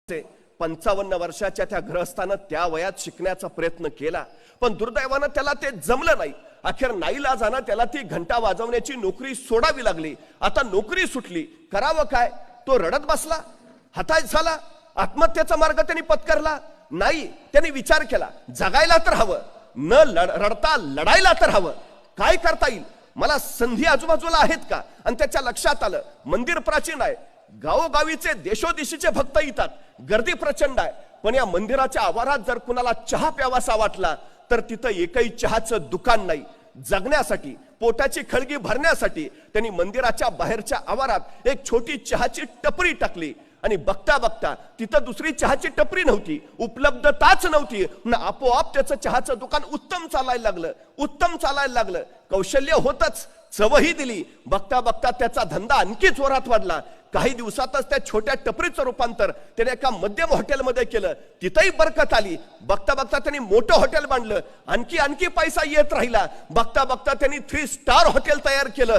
55 वर्षाच्या त्या गृहस्थानं त्या वयात शिकण्याचा प्रयत्न केला, पण दुर्दैवानं त्याला ते जमलं नाही. अखेर नाईलाजानं त्याला ती घंटा वाजवण्याची नोकरी सोडावी लागली. आता नोकरी सुटली, करावं काय? तो रडत बसला, हताश झाला. आत्महत्येचा मार्ग त्यांनी पत्करला नाही. त्यांनी विचार केला, जगायला तर हवं, न रडता लढायला तर हवं. काय करता येईल? मला संधी आजूबाजूला आहेत का? आणि त्याच्या लक्षात आलं, मंदिर प्राचीन आहे, गावोगावीचे देशोदेशीचे भक्त येतात, गर्दी प्रचंड आहे, पण या मंदिराच्या आवारात जर कुणाला चहा प्यावासा वाटला तर तिथं एकही चहाचं दुकान नाही. जगण्यासाठी, पोटाची खळगी भरण्यासाठी त्यांनी मंदिराच्या बाहेरच्या आवारात एक छोटी चहाची टपरी टाकली. आणि बघता बघता तिथं दुसरी चहाची टपरी नव्हती, उपलब्धताच नव्हती. आपोआप त्याचं चहाचं दुकान उत्तम चालायला लागलं. कौशल्य होतच, चवही दिली. बघता बघता त्याचा धंदा आणखी जोरात वाढला. काही दिवसातच त्या छोट्या टपरीचं रूपांतर त्याने एका मध्यम हॉटेलमध्ये केलं. तिथंही बरकत आली. बघता बघता त्यांनी मोठं हॉटेल बांधलं. आणखी पैसा येत राहिला. बघता बघता त्यांनी 3 स्टार हॉटेल तयार केलं.